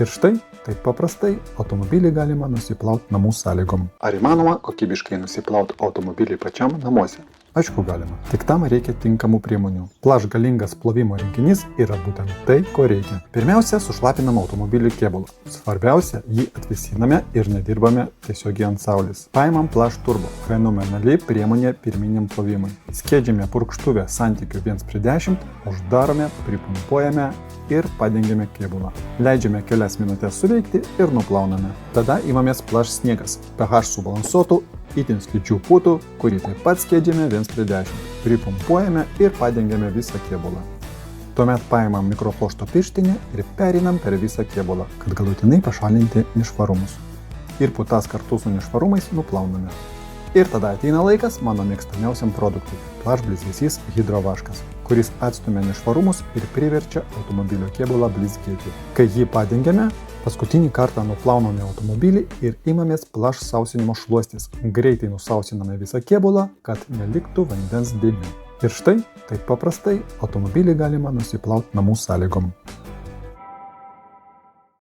Ir štai, taip paprastai, automobilį galima nusiplauti namų sąlygom. Ar įmanoma kokybiškai nusiplauti automobilį pačiam namuose? Aišku galima, tik tam reikia tinkamų priemonių. Plaš galingas plovimo rinkinys yra būtent tai, ko reikia. Pirmiausia, sušlapinam automobilį kėbulą. Svarbiausia, jį atvėsiname ir nedirbame tiesiogiai ant saulės. Paimam Plaš Turbo, fenomenali priemonė pirminiam plovimui. Skiedžiame purkštuvę santykiu 1:10, uždarome, pripumpuojame ir padengiame kėbulą. Leidžiame kelias minutės suveikti ir nuplauname. Tada imamės Plaš Sniegas, pH subalansuotų, itin slidžių putų, kurį taip pat skiedžiame 1:10. Pripumpuojame ir padengiame visą kėbulą. Tuomet paimam mikropluošto pirštinę ir perinam per visą kėbulą, kad galutinai pašalinti nešvarumus. Ir putas kartu su nešvarumais nuplauname. Ir tada ateina laikas mano mėgstamiausiam produktui – Plaš blizgesys hidrovaškas, kuris atstumia nešvarumus ir priverčia automobilio kėbulą blizgėti. Kai jį padengiame, paskutinį kartą nuplauname automobilį ir imamės Plaš sausinimo šluostės. Greitai nusausiname visą kėbulą, kad neliktų vandens dėmių. Ir štai, taip paprastai, automobilį galima nusiplauti namų sąlygom.